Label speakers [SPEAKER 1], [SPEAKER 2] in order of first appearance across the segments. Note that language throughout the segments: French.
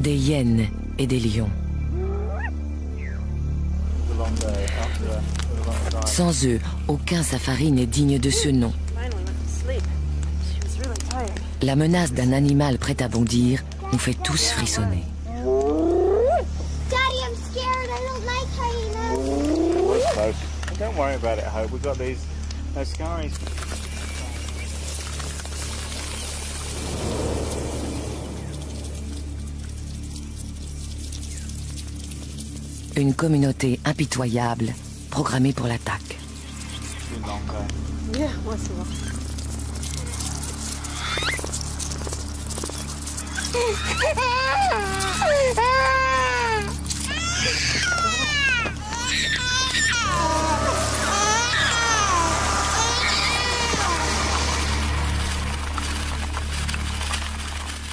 [SPEAKER 1] des hyènes et des lions. Sans eux, aucun safari n'est digne de ce nom. La menace d'un animal prêt à bondir nous fait tous frissonner.
[SPEAKER 2] Daddy, I'm scared. I don't like hyenas.
[SPEAKER 3] Don't worry about it, Hope. We've got these skies.
[SPEAKER 1] Une communauté impitoyable, programmée pour l'attaque.
[SPEAKER 4] Yeah, what's the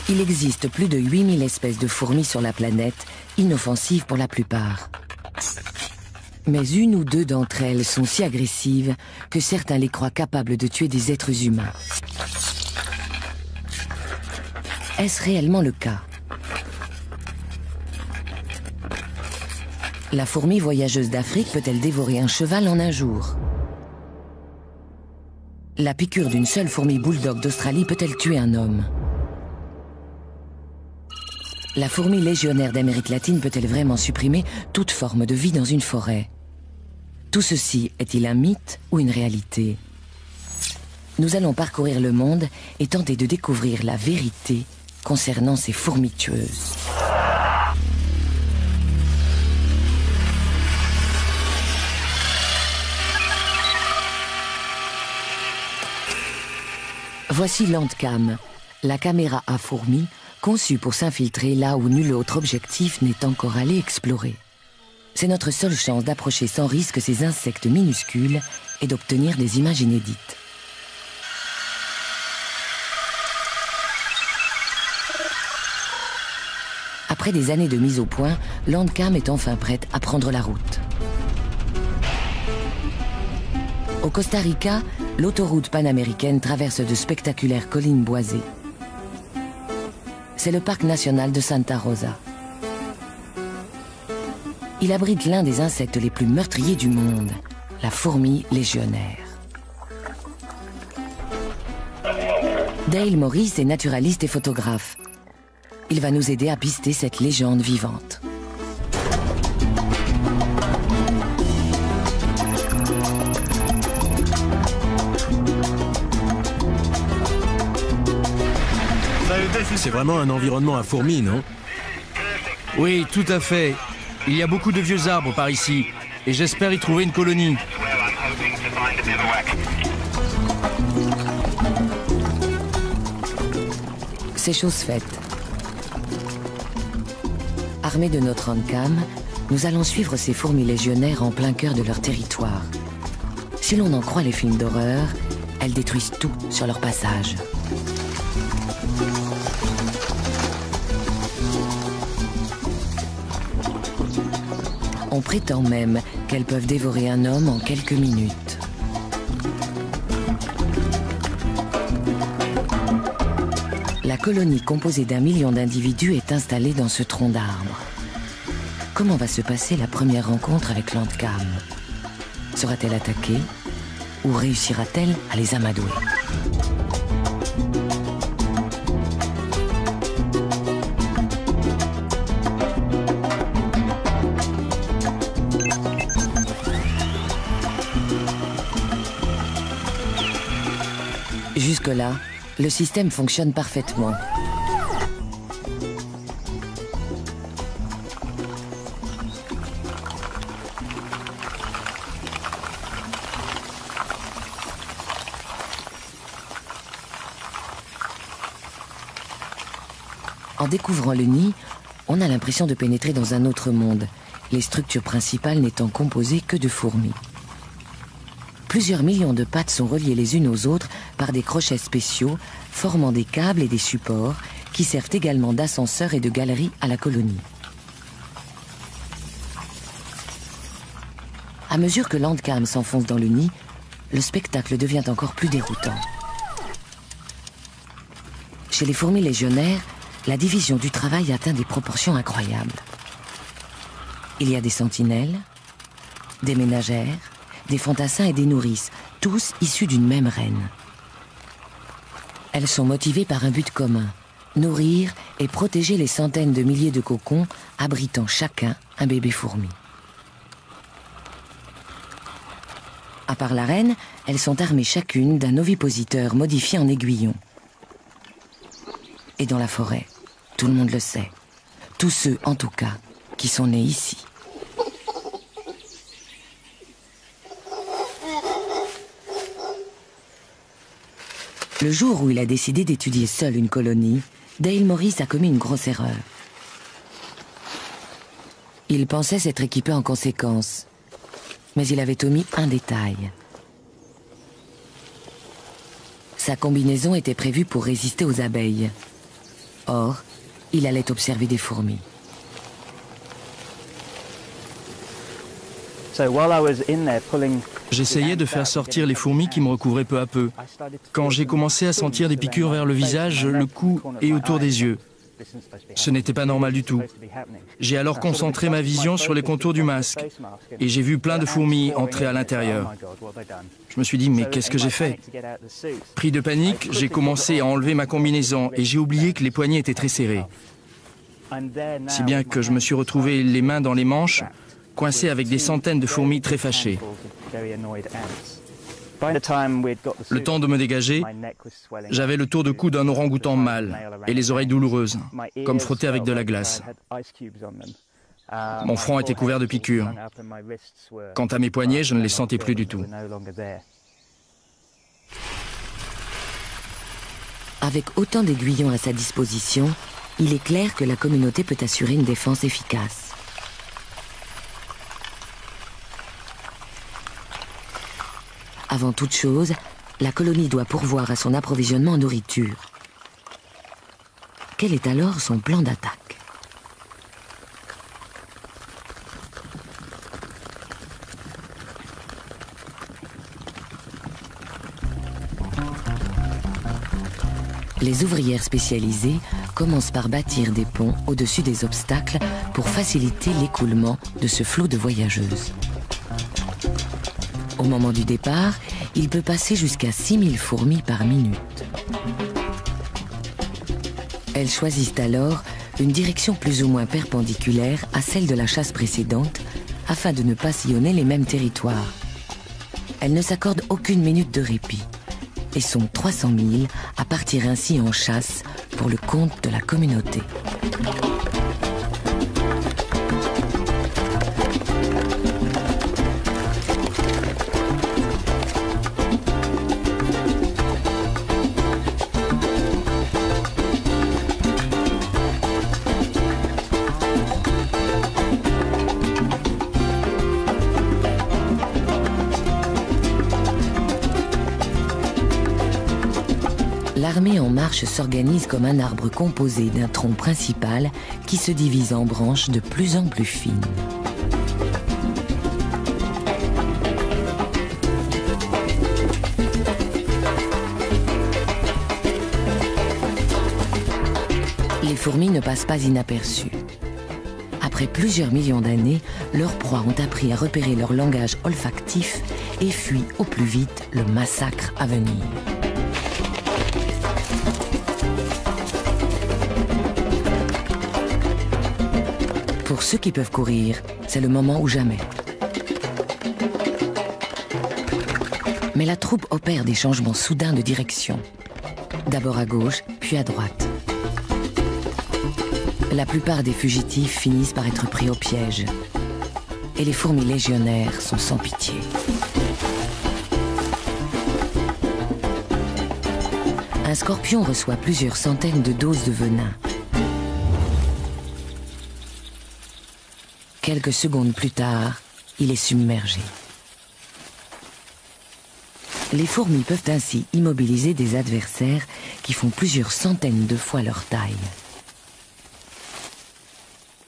[SPEAKER 1] Il existe plus de 8000 espèces de fourmis sur la planète, inoffensives pour la plupart. Mais une ou deux d'entre elles sont si agressives que certains les croient capables de tuer des êtres humains. Est-ce réellement le cas? La fourmi voyageuse d'Afrique peut-elle dévorer un cheval en un jour? La piqûre d'une seule fourmi bulldog d'Australie peut-elle tuer un homme? La fourmi légionnaire d'Amérique latine peut-elle vraiment supprimer toute forme de vie dans une forêt? Tout ceci est-il un mythe ou une réalité? Nous allons parcourir le monde et tenter de découvrir la vérité concernant ces fourmis tueuses. Voici Landcam, la caméra à fourmis conçue pour s'infiltrer là où nul autre objectif n'est encore allé explorer. C'est notre seule chance d'approcher sans risque ces insectes minuscules et d'obtenir des images inédites. Après des années de mise au point, Landcam est enfin prête à prendre la route. Au Costa Rica, l'autoroute panaméricaine traverse de spectaculaires collines boisées. C'est le parc national de Santa Rosa. Il abrite l'un des insectes les plus meurtriers du monde, la fourmi légionnaire. Dale Morris est naturaliste et photographe. Il va nous aider à pister cette légende vivante.
[SPEAKER 5] C'est vraiment un environnement à fourmis, non?
[SPEAKER 6] Oui, tout à fait. Il y a beaucoup de vieux arbres par ici, et j'espère y trouver une colonie.
[SPEAKER 1] C'est chose faite. Armés de notre Landcam, nous allons suivre ces fourmis légionnaires en plein cœur de leur territoire. Si l'on en croit les films d'horreur, elles détruisent tout sur leur passage. On prétend même qu'elles peuvent dévorer un homme en quelques minutes. La colonie composée d'1 million d'individus est installée dans ce tronc d'arbre. Comment va se passer la première rencontre avec Landcam? Sera-t-elle attaquée ou réussira-t-elle à les amadouer? Jusque-là, le système fonctionne parfaitement. En découvrant le nid, on a l'impression de pénétrer dans un autre monde, les structures principales n'étant composées que de fourmis. Plusieurs millions de pattes sont reliées les unes aux autres par des crochets spéciaux, formant des câbles et des supports qui servent également d'ascenseur et de galerie à la colonie. À mesure que Landcam s'enfonce dans le nid, le spectacle devient encore plus déroutant. Chez les fourmis légionnaires, la division du travail atteint des proportions incroyables. Il y a des sentinelles, des ménagères, des fantassins et des nourrices, tous issus d'une même reine. Elles sont motivées par un but commun, nourrir et protéger les centaines de milliers de cocons abritant chacun un bébé fourmi. À part la reine, elles sont armées chacune d'un ovipositeur modifié en aiguillon. Et dans la forêt, tout le monde le sait, tous ceux en tout cas qui sont nés ici. Le jour où il a décidé d'étudier seul une colonie, Dale Morris a commis une grosse erreur. Il pensait s'être équipé en conséquence, mais il avait omis un détail. Sa combinaison était prévue pour résister aux abeilles. Or, il allait observer des fourmis.
[SPEAKER 6] J'essayais de faire sortir les fourmis qui me recouvraient peu à peu. Quand j'ai commencé à sentir des piqûres vers le visage, le cou et autour des yeux. Ce n'était pas normal du tout. J'ai alors concentré ma vision sur les contours du masque et j'ai vu plein de fourmis entrer à l'intérieur. Je me suis dit, mais qu'est-ce que j'ai fait? Pris de panique, j'ai commencé à enlever ma combinaison et j'ai oublié que les poignets étaient très serrés. Si bien que je me suis retrouvé les mains dans les manches, coincé avec des centaines de fourmis très fâchées. Le temps de me dégager, j'avais le tour de cou d'un orang-outan mâle et les oreilles douloureuses, comme frottées avec de la glace. Mon front était couvert de piqûres. Quant à mes poignets, je ne les sentais plus du tout.
[SPEAKER 1] Avec autant d'aiguillons à sa disposition, il est clair que la communauté peut assurer une défense efficace. Avant toute chose, la colonie doit pourvoir à son approvisionnement en nourriture. Quel est alors son plan d'attaque? Les ouvrières spécialisées commencent par bâtir des ponts au-dessus des obstacles pour faciliter l'écoulement de ce flot de voyageuses. Au moment du départ, il peut passer jusqu'à 6000 fourmis par minute. Elles choisissent alors une direction plus ou moins perpendiculaire à celle de la chasse précédente, afin de ne pas sillonner les mêmes territoires. Elles ne s'accordent aucune minute de répit, et sont 300 000 à partir ainsi en chasse pour le compte de la communauté. L'armée en marche s'organise comme un arbre composé d'un tronc principal qui se divise en branches de plus en plus fines. Les fourmis ne passent pas inaperçues. Après plusieurs millions d'années, leurs proies ont appris à repérer leur langage olfactif et fuient au plus vite le massacre à venir. Pour ceux qui peuvent courir, c'est le moment ou jamais. Mais la troupe opère des changements soudains de direction. D'abord à gauche, puis à droite. La plupart des fugitifs finissent par être pris au piège. Et les fourmis légionnaires sont sans pitié. Un scorpion reçoit plusieurs centaines de doses de venin. Quelques secondes plus tard, il est submergé. Les fourmis peuvent ainsi immobiliser des adversaires qui font plusieurs centaines de fois leur taille.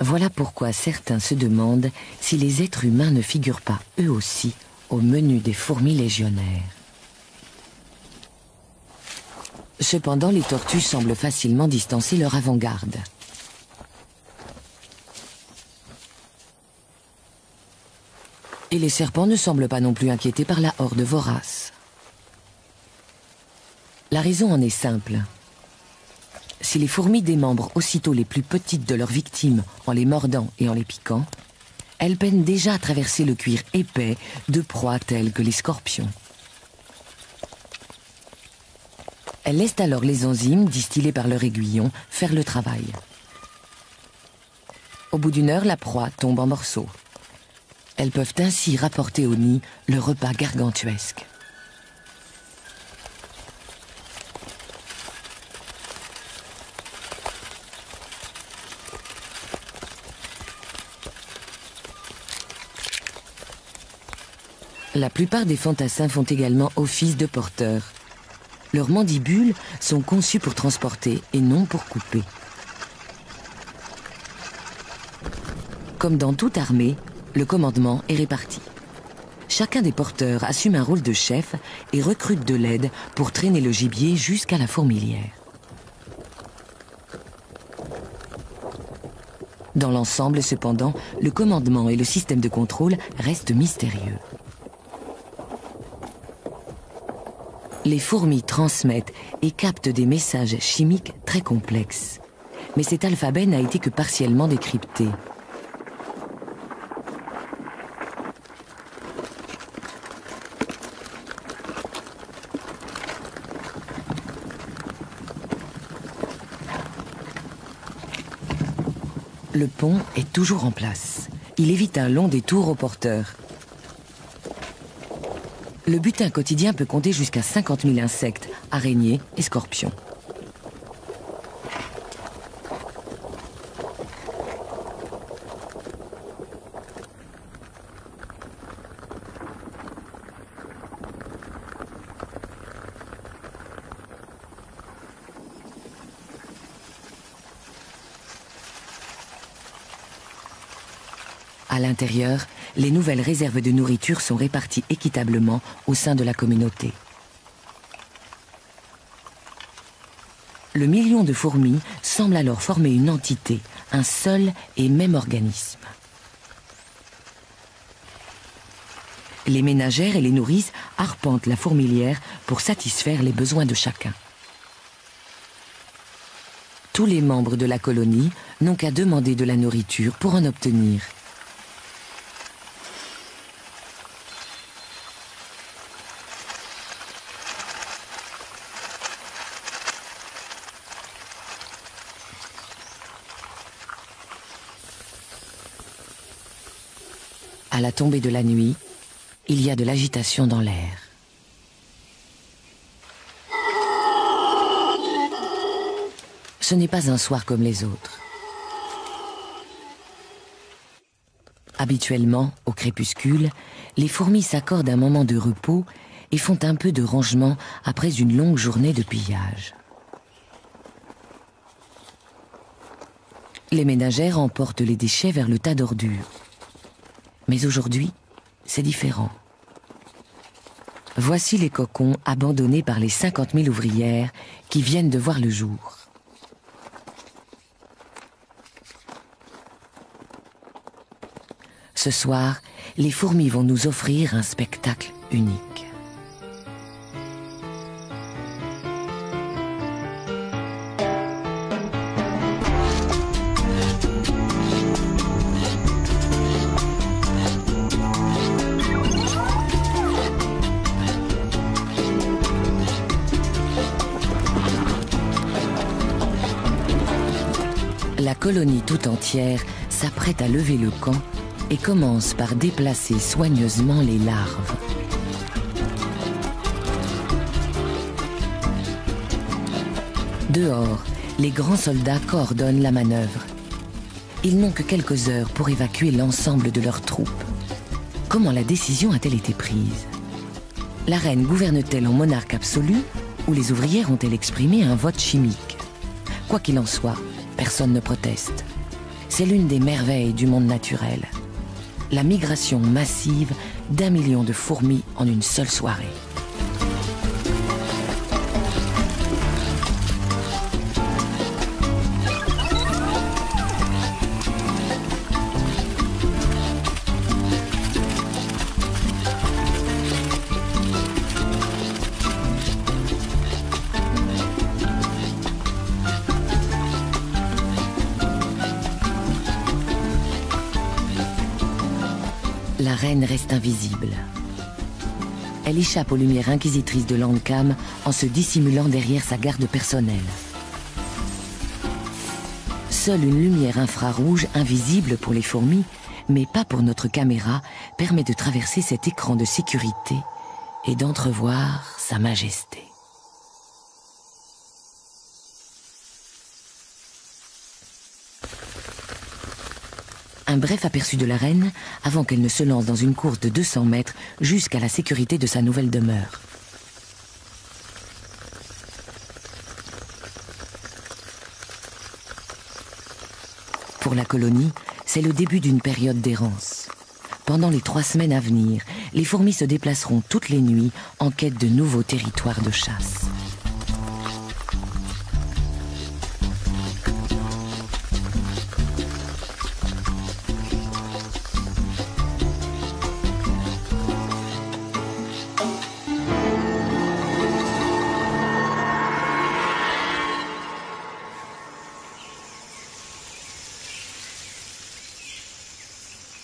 [SPEAKER 1] Voilà pourquoi certains se demandent si les êtres humains ne figurent pas eux aussi au menu des fourmis légionnaires. Cependant, les tortues semblent facilement distancer leur avant-garde. Et les serpents ne semblent pas non plus inquiétés par la horde vorace. La raison en est simple. Si les fourmis démembrent aussitôt les plus petites de leurs victimes en les mordant et en les piquant, elles peinent déjà à traverser le cuir épais de proies telles que les scorpions. Elles laissent alors les enzymes, distillées par leur aiguillon, faire le travail. Au bout d'une heure, la proie tombe en morceaux. Elles peuvent ainsi rapporter au nid le repas gargantuesque. La plupart des fantassins font également office de porteurs. Leurs mandibules sont conçues pour transporter et non pour couper. Comme dans toute armée, le commandement est réparti. Chacun des porteurs assume un rôle de chef et recrute de l'aide pour traîner le gibier jusqu'à la fourmilière. Dans l'ensemble, cependant, le commandement et le système de contrôle restent mystérieux. Les fourmis transmettent et captent des messages chimiques très complexes. Mais cet alphabet n'a été que partiellement décrypté. Le pont est toujours en place. Il évite un long détour aux porteurs. Le butin quotidien peut compter jusqu'à 50 000 insectes, araignées et scorpions. À l'intérieur, les nouvelles réserves de nourriture sont réparties équitablement au sein de la communauté. Le million de fourmis semble alors former une entité, un seul et même organisme. Les ménagères et les nourrices arpentent la fourmilière pour satisfaire les besoins de chacun. Tous les membres de la colonie n'ont qu'à demander de la nourriture pour en obtenir. À la tombée de la nuit, il y a de l'agitation dans l'air. Ce n'est pas un soir comme les autres. Habituellement, au crépuscule, les fourmis s'accordent un moment de repos et font un peu de rangement après une longue journée de pillage. Les ménagères emportent les déchets vers le tas d'ordures. Mais aujourd'hui, c'est différent. Voici les cocons abandonnés par les 50 000 ouvrières qui viennent de voir le jour. Ce soir, les fourmis vont nous offrir un spectacle unique. La colonie tout entière s'apprête à lever le camp et commence par déplacer soigneusement les larves. Dehors, les grands soldats coordonnent la manœuvre. Ils n'ont que quelques heures pour évacuer l'ensemble de leurs troupes. Comment la décision a-t-elle été prise? La reine gouverne-t-elle en monarque absolu ou les ouvrières ont-elles exprimé un vote chimique? Quoi qu'il en soit, personne ne proteste. C'est l'une des merveilles du monde naturel. La migration massive d'1 million de fourmis en une seule soirée. reine reste invisible. Elle échappe aux lumières inquisitrices de Landcam en se dissimulant derrière sa garde personnelle. Seule une lumière infrarouge, invisible pour les fourmis, mais pas pour notre caméra, permet de traverser cet écran de sécurité et d'entrevoir sa majesté. Un bref aperçu de la reine avant qu'elle ne se lance dans une course de 200 mètres jusqu'à la sécurité de sa nouvelle demeure. Pour la colonie, c'est le début d'une période d'errance. Pendant les 3 semaines à venir, les fourmis se déplaceront toutes les nuits en quête de nouveaux territoires de chasse.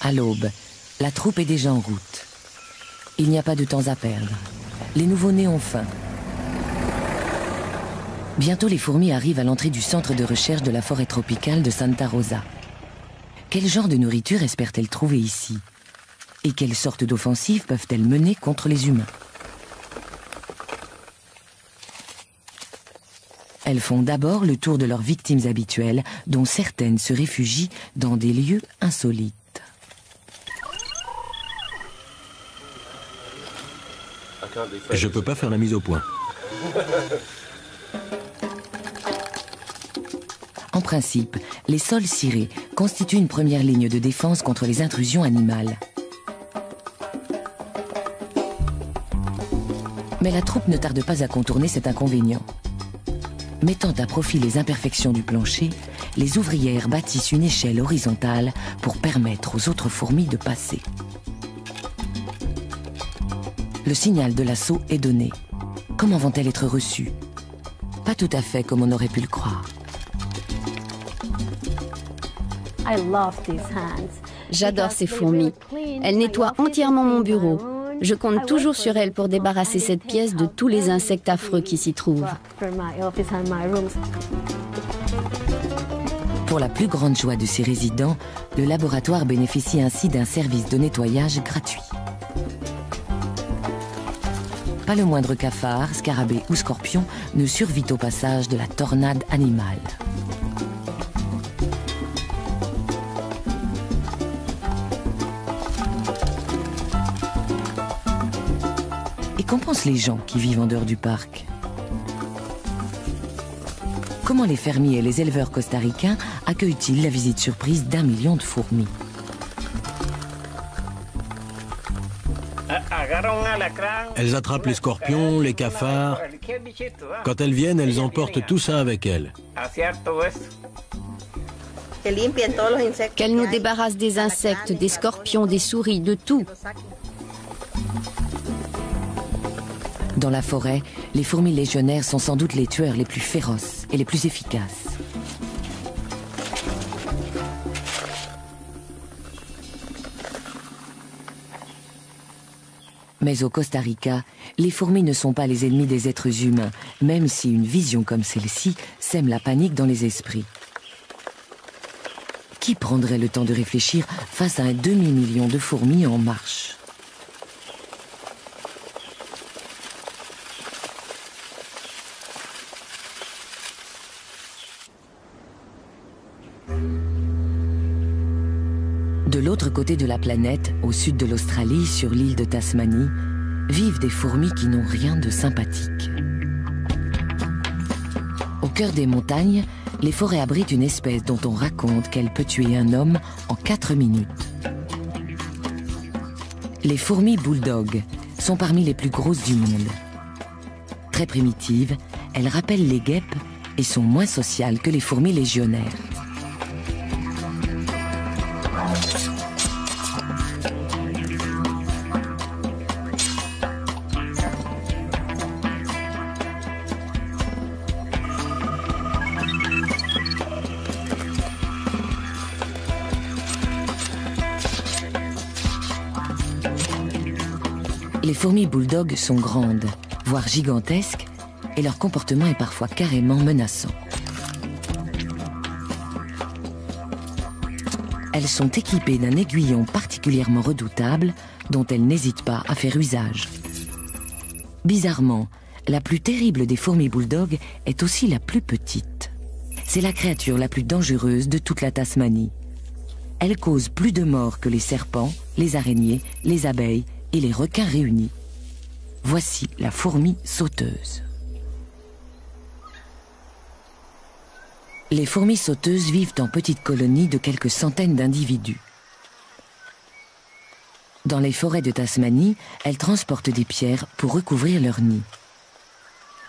[SPEAKER 1] À l'aube, la troupe est déjà en route. Il n'y a pas de temps à perdre. Les nouveau-nés ont faim. Bientôt, les fourmis arrivent à l'entrée du centre de recherche de la forêt tropicale de Santa Rosa. Quel genre de nourriture espèrent-elles trouver ici? Et quelles sortes d'offensives peuvent-elles mener contre les humains? Elles font d'abord le tour de leurs victimes habituelles, dont certaines se réfugient dans des lieux insolites.
[SPEAKER 5] Je peux pas faire la mise au point.
[SPEAKER 1] En principe, les sols cirés constituent une première ligne de défense contre les intrusions animales. Mais la troupe ne tarde pas à contourner cet inconvénient. Mettant à profit les imperfections du plancher, les ouvrières bâtissent une échelle horizontale pour permettre aux autres fourmis de passer. Le signal de l'assaut est donné. Comment vont-elles être reçues? Pas tout à fait comme on aurait pu le croire.
[SPEAKER 4] J'adore ces fourmis. Elles nettoient entièrement mon bureau. Je compte toujours sur elles pour débarrasser cette pièce de tous les insectes affreux qui s'y trouvent.
[SPEAKER 1] Pour la plus grande joie de ses résidents, le laboratoire bénéficie ainsi d'un service de nettoyage gratuit. Pas le moindre cafard, scarabée ou scorpion ne survit au passage de la tornade animale. Et qu'en pensent les gens qui vivent en dehors du parc? Comment les fermiers et les éleveurs costaricains accueillent-ils la visite surprise d'1 million de fourmis?
[SPEAKER 5] Elles attrapent les scorpions, les cafards. Quand elles viennent, elles emportent tout ça avec elles.
[SPEAKER 4] Qu'elles nous débarrassent des insectes, des scorpions, des souris, de tout.
[SPEAKER 1] Dans la forêt, les fourmis légionnaires sont sans doute les tueurs les plus féroces et les plus efficaces. Mais au Costa Rica, les fourmis ne sont pas les ennemis des êtres humains, même si une vision comme celle-ci sème la panique dans les esprits. Qui prendrait le temps de réfléchir face à un demi-million de fourmis en marche? De l'autre côté de la planète, au sud de l'Australie, sur l'île de Tasmanie, vivent des fourmis qui n'ont rien de sympathique. Au cœur des montagnes, les forêts abritent une espèce dont on raconte qu'elle peut tuer un homme en 4 minutes. Les fourmis bulldog sont parmi les plus grosses du monde. Très primitives, elles rappellent les guêpes et sont moins sociales que les fourmis légionnaires. Les fourmis bulldogs sont grandes, voire gigantesques, et leur comportement est parfois carrément menaçant. Elles sont équipées d'un aiguillon particulièrement redoutable dont elles n'hésitent pas à faire usage. Bizarrement, la plus terrible des fourmis bulldogs est aussi la plus petite. C'est la créature la plus dangereuse de toute la Tasmanie. Elle cause plus de morts que les serpents, les araignées, les abeilles et les requins réunis. Voici la fourmi sauteuse. Les fourmis sauteuses vivent en petites colonies de quelques centaines d'individus. Dans les forêts de Tasmanie, elles transportent des pierres pour recouvrir leur nid.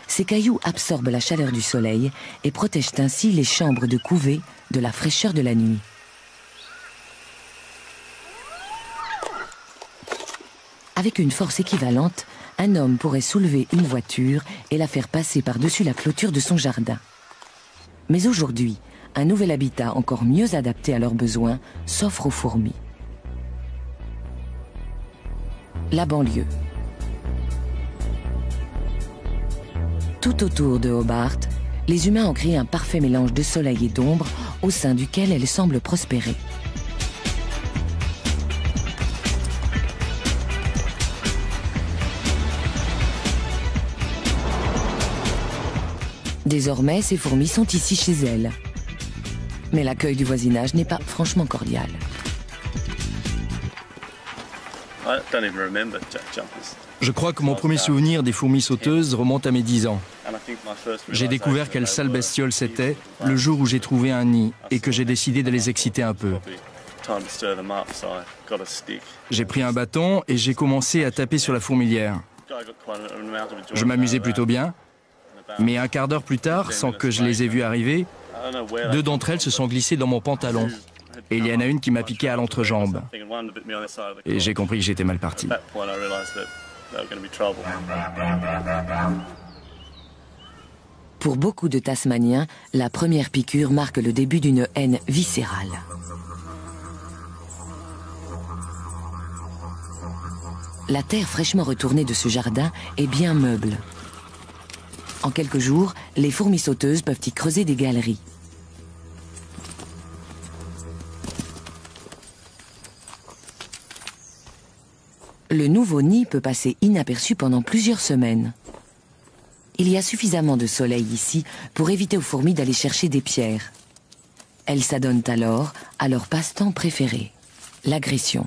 [SPEAKER 1] Ces cailloux absorbent la chaleur du soleil et protègent ainsi les chambres de couvée de la fraîcheur de la nuit. Avec une force équivalente, un homme pourrait soulever une voiture et la faire passer par-dessus la clôture de son jardin. Mais aujourd'hui, un nouvel habitat encore mieux adapté à leurs besoins s'offre aux fourmis. La banlieue. Tout autour de Hobart, les humains ont créé un parfait mélange de soleil et d'ombre au sein duquel elles semblent prospérer. Désormais, ces fourmis sont ici chez elles. Mais l'accueil du voisinage n'est pas franchement cordial.
[SPEAKER 6] Je crois que mon premier souvenir des fourmis sauteuses remonte à mes 10 ans. J'ai découvert quelle sale bestiole c'était le jour où j'ai trouvé un nid et que j'ai décidé de les exciter un peu. J'ai pris un bâton et j'ai commencé à taper sur la fourmilière. Je m'amusais plutôt bien, mais un quart d'heure plus tard, sans que je les ai vues arriver, 2 d'entre elles se sont glissées dans mon pantalon. Et il y en a une qui m'a piqué à l'entrejambe. Et j'ai compris que j'étais mal parti.
[SPEAKER 1] Pour beaucoup de Tasmaniens, la première piqûre marque le début d'une haine viscérale. La terre fraîchement retournée de ce jardin est bien meuble. En quelques jours, les fourmis sauteuses peuvent y creuser des galeries. Le nouveau nid peut passer inaperçu pendant plusieurs semaines. Il y a suffisamment de soleil ici pour éviter aux fourmis d'aller chercher des pierres. Elles s'adonnent alors à leur passe-temps préféré, l'agression.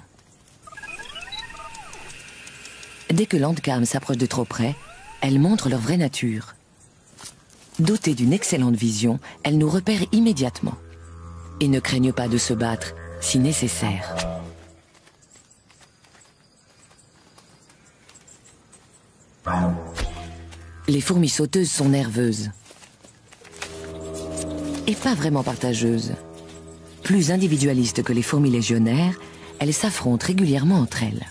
[SPEAKER 1] Dès que l'Andcam s'approche de trop près, elles montrent leur vraie nature. Dotées d'une excellente vision, elles nous repèrent immédiatement et ne craignent pas de se battre si nécessaire. Les fourmis sauteuses sont nerveuses et pas vraiment partageuses. Plus individualistes que les fourmis légionnaires, elles s'affrontent régulièrement entre elles.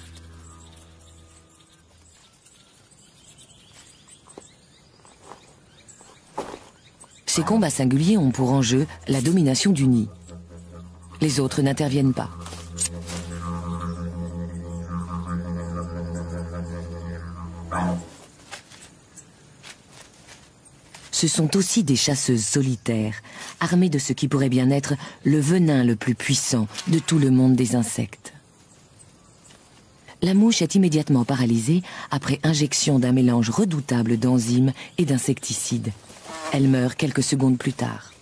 [SPEAKER 1] Ces combats singuliers ont pour enjeu la domination du nid. Les autres n'interviennent pas. Ce sont aussi des chasseuses solitaires, armées de ce qui pourrait bien être le venin le plus puissant de tout le monde des insectes. La mouche est immédiatement paralysée après injection d'un mélange redoutable d'enzymes et d'insecticides. Elle meurt quelques secondes plus tard.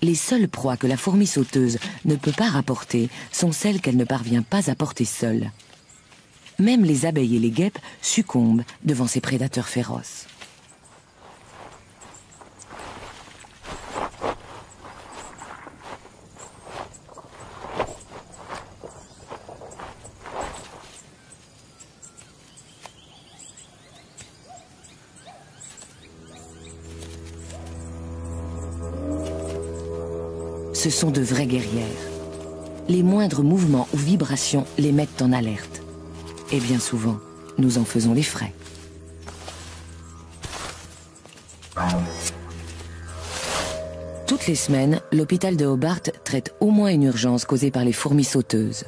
[SPEAKER 1] Les seules proies que la fourmi sauteuse ne peut pas rapporter sont celles qu'elle ne parvient pas à porter seule. Même les abeilles et les guêpes succombent devant ces prédateurs féroces. Ce sont de vraies guerrières. Les moindres mouvements ou vibrations les mettent en alerte. Et bien souvent, nous en faisons les frais. Tout Toutes les semaines, l'hôpital de Hobart traite au moins une urgence causée par les fourmis sauteuses.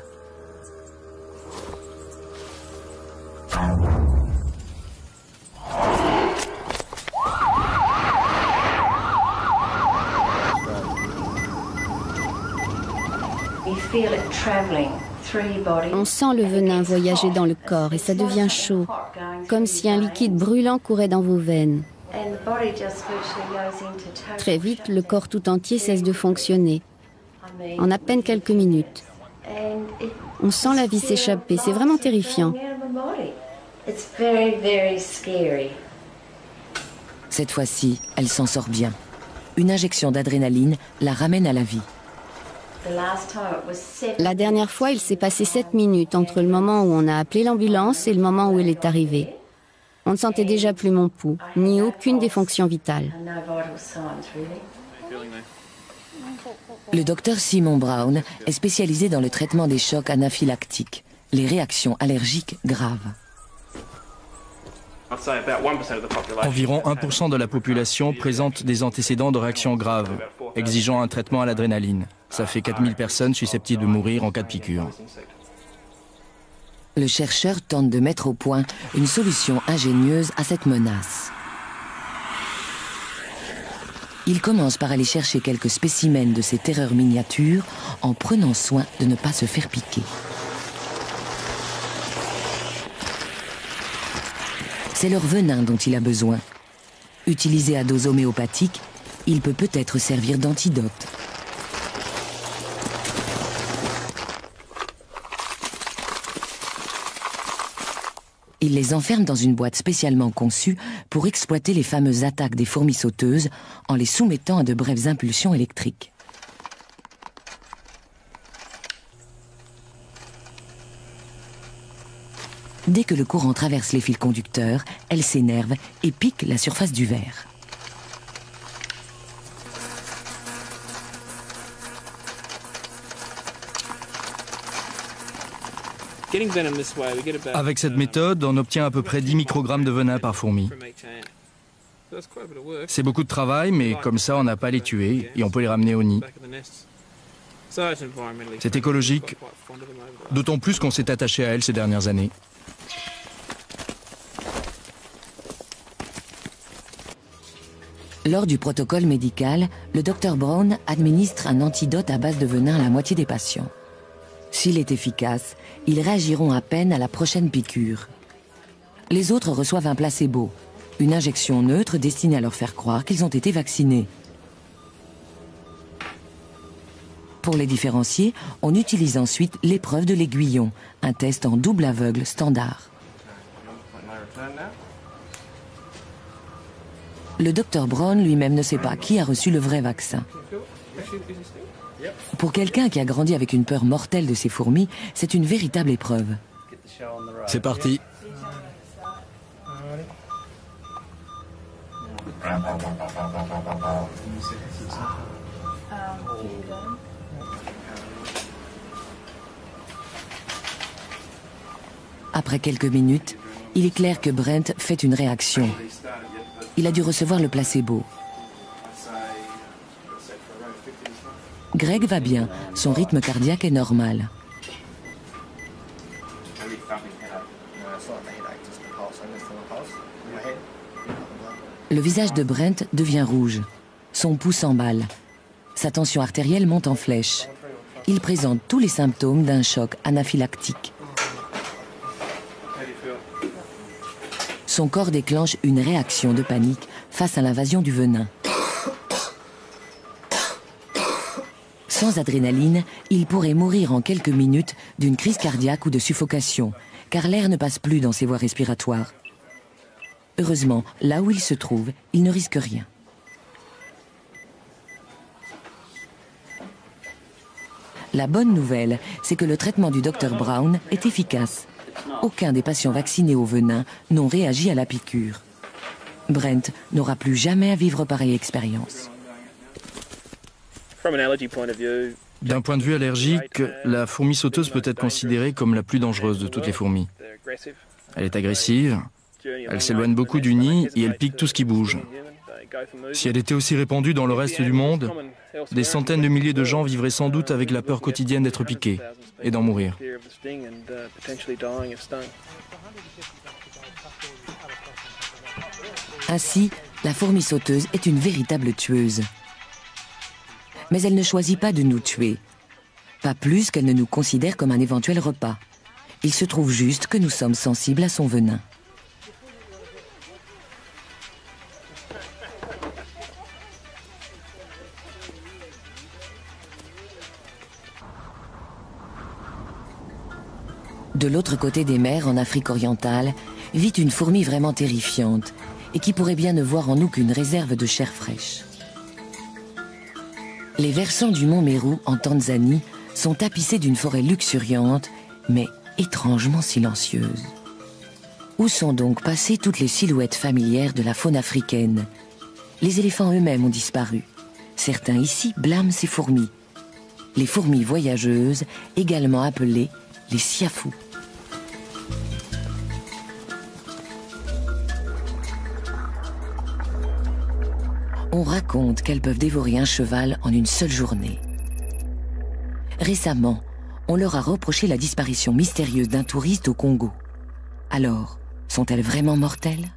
[SPEAKER 4] On sent le venin voyager dans le corps et ça devient chaud, comme si un liquide brûlant courait dans vos veines. Très vite, le corps tout entier cesse de fonctionner, en à peine quelques minutes. On sent la vie s'échapper, c'est vraiment terrifiant.
[SPEAKER 1] Cette fois-ci, elle s'en sort bien. Une injection d'adrénaline la ramène à la vie.
[SPEAKER 4] La dernière fois, il s'est passé 7 minutes entre le moment où on a appelé l'ambulance et le moment où elle est arrivée. On ne sentait déjà plus mon pouls, ni aucune des fonctions vitales.
[SPEAKER 1] Le docteur Simon Brown est spécialisé dans le traitement des chocs anaphylactiques, les réactions allergiques graves.
[SPEAKER 6] Environ 1% de la population présente des antécédents de réactions graves, exigeant un traitement à l'adrénaline. Ça fait 4000 personnes susceptibles de mourir en cas de piqûre.
[SPEAKER 1] Le chercheur tente de mettre au point une solution ingénieuse à cette menace. Il commence par aller chercher quelques spécimens de ces terreurs miniatures en prenant soin de ne pas se faire piquer. C'est leur venin dont il a besoin. Utilisé à dose homéopathique, il peut peut-être servir d'antidote. Il les enferme dans une boîte spécialement conçue pour exploiter les fameuses attaques des fourmis sauteuses en les soumettant à de brèves impulsions électriques. Dès que le courant traverse les fils conducteurs, elles s'énervent et piquent la surface du verre.
[SPEAKER 6] Avec cette méthode, on obtient à peu près 10 microgrammes de venin par fourmi. C'est beaucoup de travail, mais comme ça, on n'a pas à les tuer et on peut les ramener au nid. C'est écologique, d'autant plus qu'on s'est attaché à elles ces dernières années.
[SPEAKER 1] Lors du protocole médical, le Dr Brown administre un antidote à base de venin à la moitié des patients. S'il est efficace, ils réagiront à peine à la prochaine piqûre. Les autres reçoivent un placebo, une injection neutre destinée à leur faire croire qu'ils ont été vaccinés. Pour les différencier, on utilise ensuite l'épreuve de l'aiguillon, un test en double aveugle standard. Le Dr Brown lui-même ne sait pas qui a reçu le vrai vaccin. Pour quelqu'un qui a grandi avec une peur mortelle de ces fourmis, c'est une véritable épreuve.
[SPEAKER 5] C'est parti.
[SPEAKER 1] Après quelques minutes, il est clair que Brent fait une réaction. Il a dû recevoir le placebo. Greg va bien, son rythme cardiaque est normal. Le visage de Brent devient rouge. Son pouls s'emballe. Sa tension artérielle monte en flèche. Il présente tous les symptômes d'un choc anaphylactique. Son corps déclenche une réaction de panique face à l'invasion du venin. Sans adrénaline, il pourrait mourir en quelques minutes d'une crise cardiaque ou de suffocation, car l'air ne passe plus dans ses voies respiratoires. Heureusement, là où il se trouve, il ne risque rien. La bonne nouvelle, c'est que le traitement du Dr Brown est efficace. Aucun des patients vaccinés au venin n'ont réagi à la piqûre. Brent n'aura plus jamais à vivre pareille expérience.
[SPEAKER 6] D'un point de vue allergique, la fourmi sauteuse peut être considérée comme la plus dangereuse de toutes les fourmis. Elle est agressive, elle s'éloigne beaucoup du nid et elle pique tout ce qui bouge. Si elle était aussi répandue dans le reste du monde, des centaines de milliers de gens vivraient sans doute avec la peur quotidienne d'être piqués et d'en mourir.
[SPEAKER 1] Ainsi, la fourmi sauteuse est une véritable tueuse. Mais elle ne choisit pas de nous tuer. Pas plus qu'elle ne nous considère comme un éventuel repas. Il se trouve juste que nous sommes sensibles à son venin. De l'autre côté des mers, en Afrique orientale, vit une fourmi vraiment terrifiante et qui pourrait bien ne voir en nous qu'une réserve de chair fraîche. Les versants du mont Meru, en Tanzanie, sont tapissés d'une forêt luxuriante, mais étrangement silencieuse. Où sont donc passées toutes les silhouettes familières de la faune africaine? Les éléphants eux-mêmes ont disparu. Certains ici blâment ces fourmis. Les fourmis voyageuses, également appelées les siafous. On raconte qu'elles peuvent dévorer un cheval en une seule journée. Récemment, on leur a reproché la disparition mystérieuse d'un touriste au Congo. Alors, sont-elles vraiment mortelles?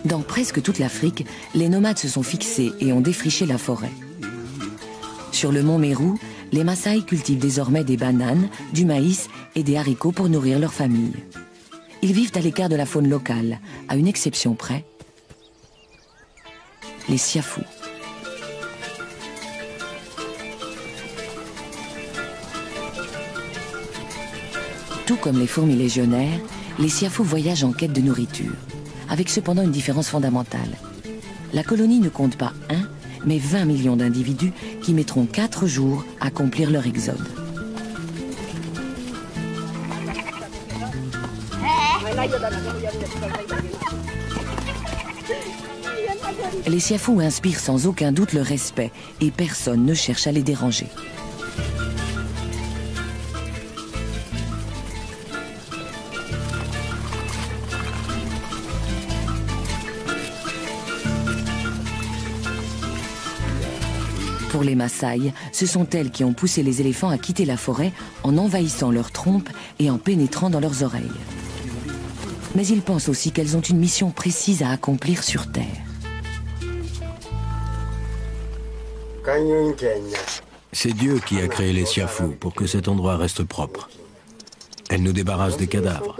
[SPEAKER 1] Dans presque toute l'Afrique, les nomades se sont fixés et ont défriché la forêt. Sur le mont Meru, les Maasai cultivent désormais des bananes, du maïs et des haricots pour nourrir leur famille. Ils vivent à l'écart de la faune locale, à une exception près, les siafous. Tout comme les fourmis légionnaires, les siafous voyagent en quête de nourriture, avec cependant une différence fondamentale. La colonie ne compte pas 1, mais 20 millions d'individus qui mettront 4 jours à accomplir leur exode. Les siafous inspirent sans aucun doute le respect et personne ne cherche à les déranger. Pour les Maasai, ce sont elles qui ont poussé les éléphants à quitter la forêt en envahissant leurs trompes et en pénétrant dans leurs oreilles. Mais ils pensent aussi qu'elles ont une mission précise à accomplir sur Terre.
[SPEAKER 5] C'est Dieu qui a créé les siafous pour que cet endroit reste propre. Elle nous débarrasse des cadavres.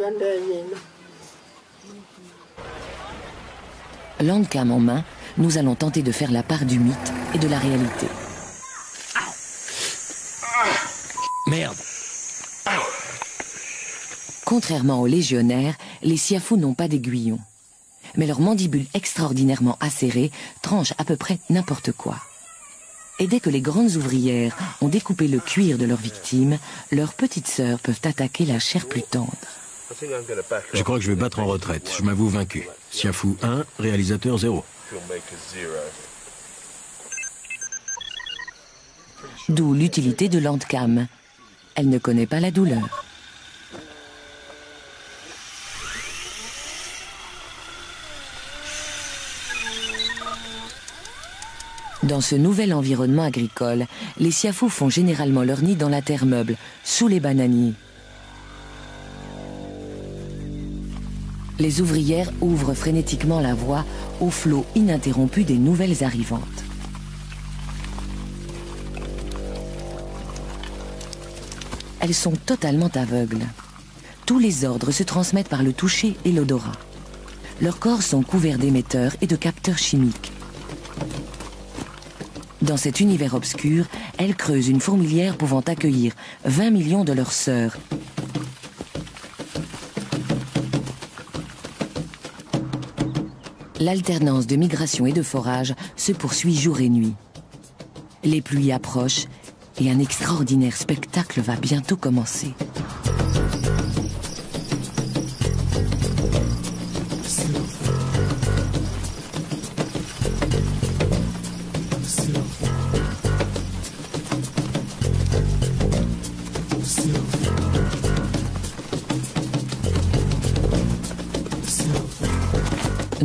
[SPEAKER 1] Landcam en main, nous allons tenter de faire la part du mythe et de la réalité.
[SPEAKER 5] Merde!
[SPEAKER 1] Contrairement aux légionnaires, les siafous n'ont pas d'aiguillon. Mais leurs mandibules extraordinairement acérées tranchent à peu près n'importe quoi. Et dès que les grandes ouvrières ont découpé le cuir de leurs victimes, leurs petites sœurs peuvent attaquer la chair plus tendre.
[SPEAKER 5] Je crois que je vais battre en retraite. Je m'avoue vaincu. Siafou 1, réalisateur 0.
[SPEAKER 1] D'où l'utilité de Landcam. Elle ne connaît pas la douleur. Dans ce nouvel environnement agricole, les siafous font généralement leur nid dans la terre meuble, sous les bananiers. Les ouvrières ouvrent frénétiquement la voie au flot ininterrompu des nouvelles arrivantes. Elles sont totalement aveugles. Tous les ordres se transmettent par le toucher et l'odorat. Leurs corps sont couverts d'émetteurs et de capteurs chimiques. Dans cet univers obscur, elles creusent une fourmilière pouvant accueillir 20 millions de leurs sœurs. L'alternance de migration et de forage se poursuit jour et nuit. Les pluies approchent et un extraordinaire spectacle va bientôt commencer.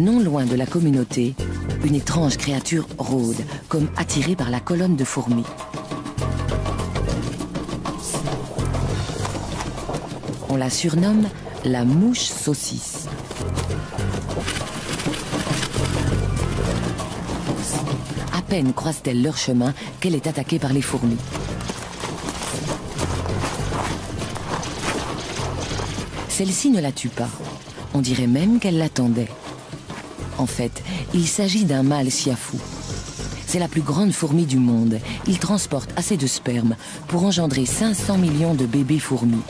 [SPEAKER 1] Non loin de la communauté, une étrange créature rôde, comme attirée par la colonne de fourmis. On la surnomme la mouche saucisse. À peine croisent-elles leur chemin qu'elle est attaquée par les fourmis. Celle-ci ne la tue pas. On dirait même qu'elle l'attendait. En fait, il s'agit d'un mâle siafou. C'est la plus grande fourmi du monde. Il transporte assez de sperme pour engendrer 500 millions de bébés fourmis.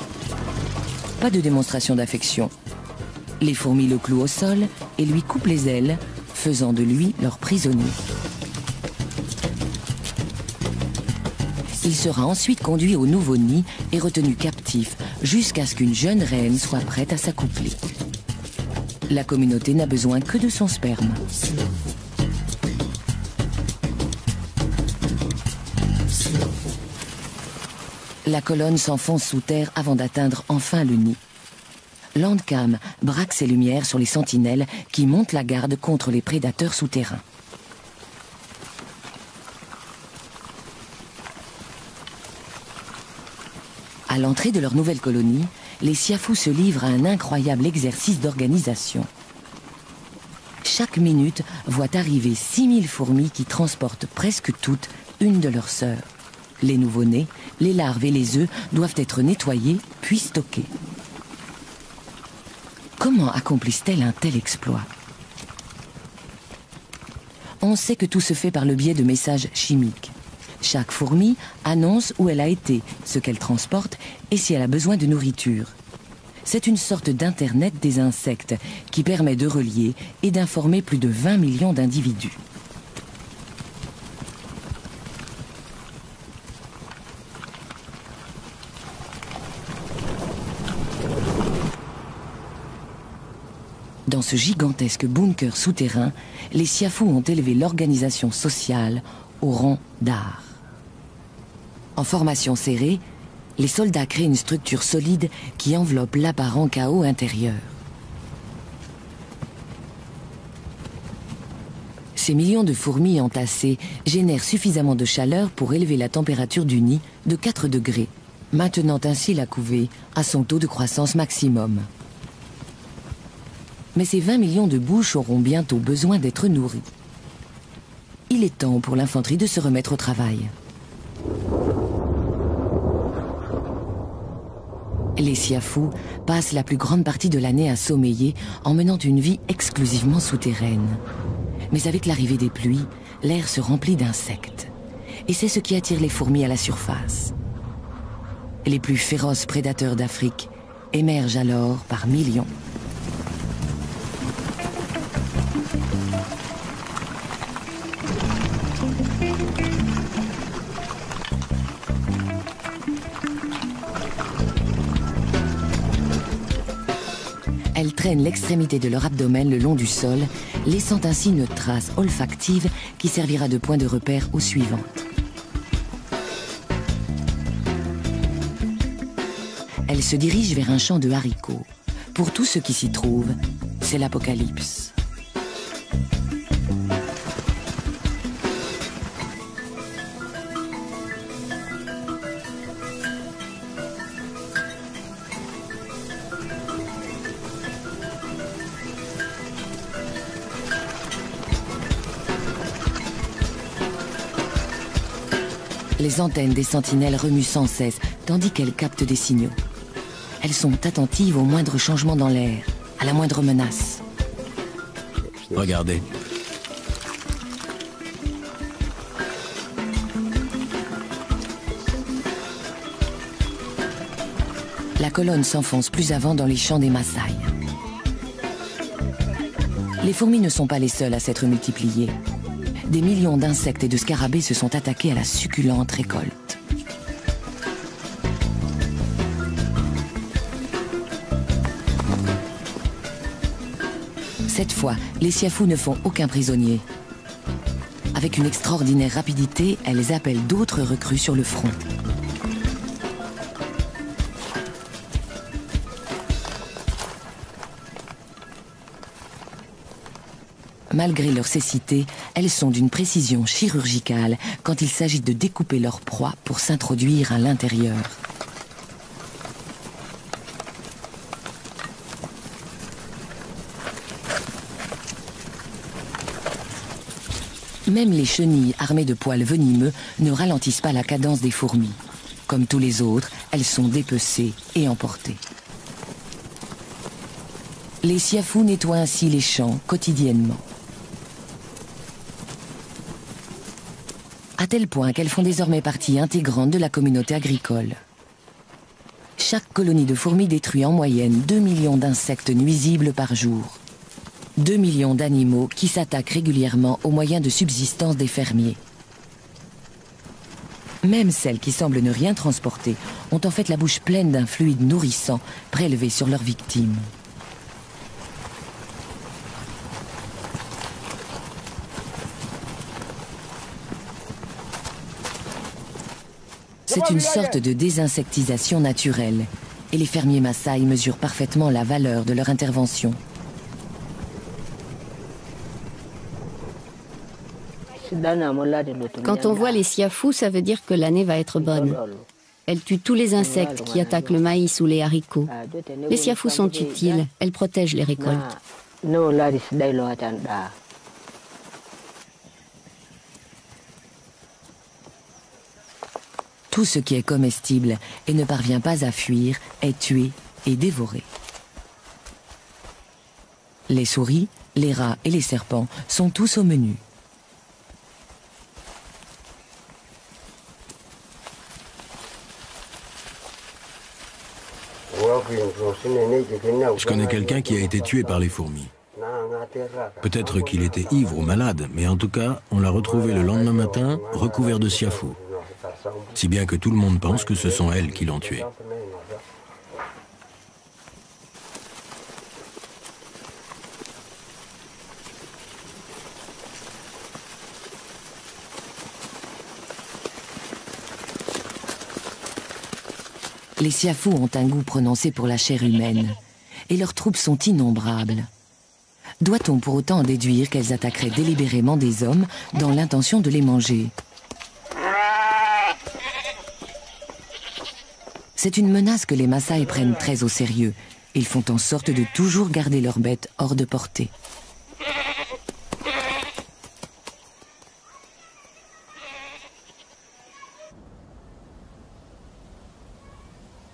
[SPEAKER 1] Pas de démonstration d'affection. Les fourmis le clouent au sol et lui coupent les ailes, faisant de lui leur prisonnier. Il sera ensuite conduit au nouveau nid et retenu captif jusqu'à ce qu'une jeune reine soit prête à s'accoupler. La communauté n'a besoin que de son sperme. La colonne s'enfonce sous terre avant d'atteindre enfin le nid. Landcam braque ses lumières sur les sentinelles qui montent la garde contre les prédateurs souterrains. À l'entrée de leur nouvelle colonie, les siafous se livrent à un incroyable exercice d'organisation. Chaque minute voit arriver 6000 fourmis qui transportent presque toutes une de leurs sœurs. Les nouveau-nés, les larves et les œufs doivent être nettoyés puis stockés. Comment accomplissent-elles un tel exploit? On sait que tout se fait par le biais de messages chimiques. Chaque fourmi annonce où elle a été, ce qu'elle transporte et si elle a besoin de nourriture. C'est une sorte d'internet des insectes qui permet de relier et d'informer plus de 20 millions d'individus. Dans ce gigantesque bunker souterrain, les siafous ont élevé l'organisation sociale au rang d'art. En formation serrée, les soldats créent une structure solide qui enveloppe l'apparent chaos intérieur. Ces millions de fourmis entassées génèrent suffisamment de chaleur pour élever la température du nid de 4 degrés, maintenant ainsi la couvée à son taux de croissance maximum. Mais ces 20 millions de bouches auront bientôt besoin d'être nourries. Il est temps pour l'infanterie de se remettre au travail. Les siafous passent la plus grande partie de l'année à sommeiller en menant une vie exclusivement souterraine. Mais avec l'arrivée des pluies, l'air se remplit d'insectes. Et c'est ce qui attire les fourmis à la surface. Les plus féroces prédateurs d'Afrique émergent alors par millions. Elles traînent l'extrémité de leur abdomen le long du sol, laissant ainsi une trace olfactive qui servira de point de repère aux suivantes. Elles se dirigent vers un champ de haricots. Pour tous ceux qui s'y trouvent, c'est l'apocalypse. Les antennes des sentinelles remuent sans cesse, tandis qu'elles captent des signaux. Elles sont attentives au moindre changement dans l'air, à la moindre menace.
[SPEAKER 5] Regardez.
[SPEAKER 1] La colonne s'enfonce plus avant dans les champs des Maasai. Les fourmis ne sont pas les seules à s'être multipliées. Des millions d'insectes et de scarabées se sont attaqués à la succulente récolte. Cette fois, les siafous ne font aucun prisonnier. Avec une extraordinaire rapidité, elles appellent d'autres recrues sur le front. Malgré leur cécité, elles sont d'une précision chirurgicale quand il s'agit de découper leur proie pour s'introduire à l'intérieur. Même les chenilles armées de poils venimeux ne ralentissent pas la cadence des fourmis. Comme tous les autres, elles sont dépecées et emportées. Les siafous nettoient ainsi les champs quotidiennement. À tel point qu'elles font désormais partie intégrante de la communauté agricole. Chaque colonie de fourmis détruit en moyenne 2 millions d'insectes nuisibles par jour. 2 millions d'animaux qui s'attaquent régulièrement aux moyens de subsistance des fermiers. Même celles qui semblent ne rien transporter ont en fait la bouche pleine d'un fluide nourrissant prélevé sur leurs victimes. C'est une sorte de désinsectisation naturelle, et les fermiers Maasai mesurent parfaitement la valeur de leur intervention.
[SPEAKER 4] Quand on voit les siafous, ça veut dire que l'année va être bonne. Elles tuent tous les insectes qui attaquent le maïs ou les haricots. Les siafous sont utiles, elles protègent les récoltes.
[SPEAKER 1] Tout ce qui est comestible et ne parvient pas à fuir est tué et dévoré. Les souris, les rats et les serpents sont tous au menu.
[SPEAKER 5] Je connais quelqu'un qui a été tué par les fourmis. Peut-être qu'il était ivre ou malade, mais en tout cas, on l'a retrouvé le lendemain matin, recouvert de siafous. Si bien que tout le monde pense que ce sont elles qui l'ont tué.
[SPEAKER 1] Les siafous ont un goût prononcé pour la chair humaine, et leurs troupes sont innombrables. Doit-on pour autant en déduire qu'elles attaqueraient délibérément des hommes dans l'intention de les manger? C'est une menace que les Maasai prennent très au sérieux. Ils font en sorte de toujours garder leurs bêtes hors de portée.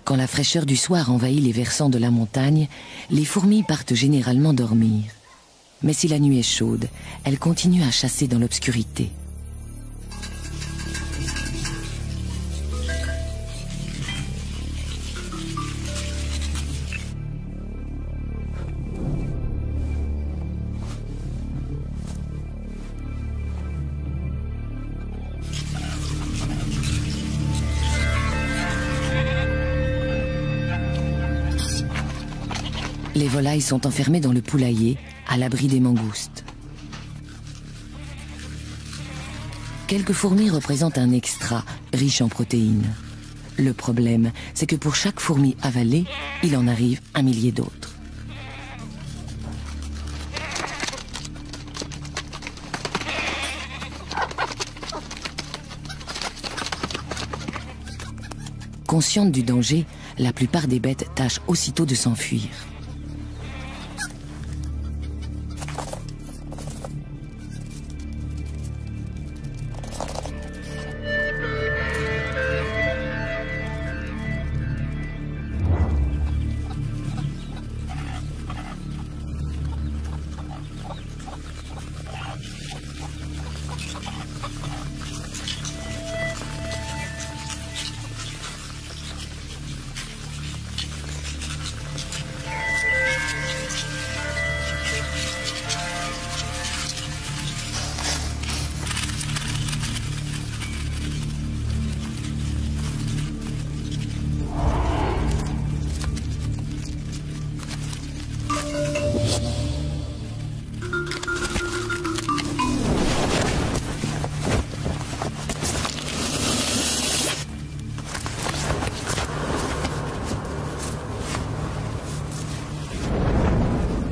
[SPEAKER 1] Quand la fraîcheur du soir envahit les versants de la montagne, les fourmis partent généralement dormir. Mais si la nuit est chaude, elles continuent à chasser dans l'obscurité. Les volailles sont enfermées dans le poulailler, à l'abri des mangoustes. Quelques fourmis représentent un extra, riche en protéines. Le problème, c'est que pour chaque fourmi avalée, il en arrive 1 millier d'autres. Conscientes du danger, la plupart des bêtes tâchent aussitôt de s'enfuir.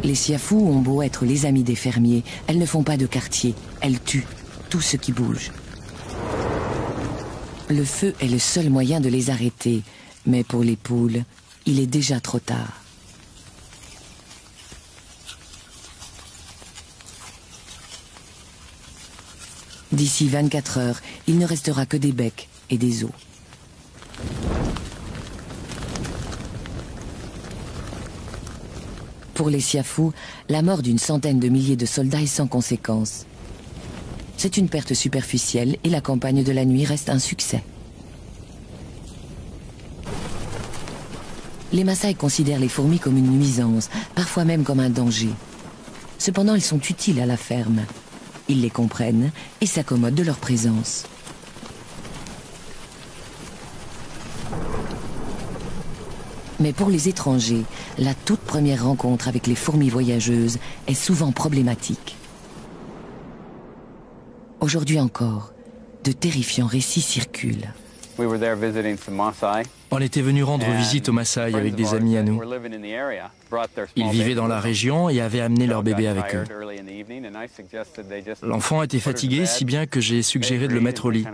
[SPEAKER 1] Les siafous ont beau être les amis des fermiers, elles ne font pas de quartier, elles tuent tout ce qui bouge. Le feu est le seul moyen de les arrêter, mais pour les poules, il est déjà trop tard. D'ici 24 heures, il ne restera que des becs et des os. Pour les siafous, la mort d'une centaine de milliers de soldats est sans conséquence. C'est une perte superficielle et la campagne de la nuit reste un succès. Les Maasai considèrent les fourmis comme une nuisance, parfois même comme un danger. Cependant, elles sont utiles à la ferme. Ils les comprennent et s'accommodent de leur présence. Mais pour les étrangers, la toute première rencontre avec les fourmis voyageuses est souvent problématique. Aujourd'hui encore, de terrifiants récits circulent.
[SPEAKER 6] On était venu rendre visite aux Maasai avec des amis à nous. Ils vivaient dans la région et avaient amené leur bébé avec eux. L'enfant était fatigué, si bien que j'ai suggéré de le mettre au lit.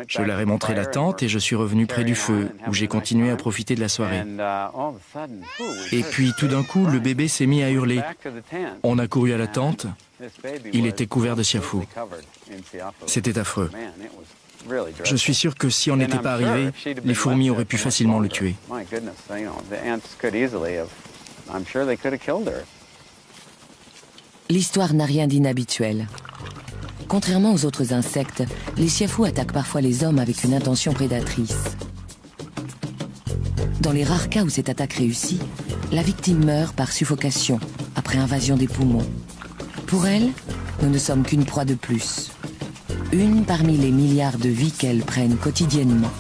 [SPEAKER 6] Je leur ai montré la tente et je suis revenu près du feu, où j'ai continué à profiter de la soirée. Et puis tout d'un coup, le bébé s'est mis à hurler. On a couru à la tente. Il était couvert de siafous. C'était affreux. Je suis sûr que si on n'était pas arrivé, les fourmis auraient pu facilement le tuer.
[SPEAKER 1] L'histoire n'a rien d'inhabituel. Contrairement aux autres insectes, les siafous attaquent parfois les hommes avec une intention prédatrice. Dans les rares cas où cette attaque réussit, la victime meurt par suffocation, après invasion des poumons. Pour elle, nous ne sommes qu'une proie de plus. Une parmi les milliards de vies qu'elles prennent quotidiennement.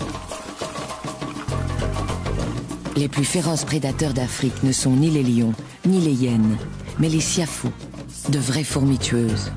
[SPEAKER 1] Les plus féroces prédateurs d'Afrique ne sont ni les lions, ni les hyènes, mais les siafous, de vraies fourmis tueuses.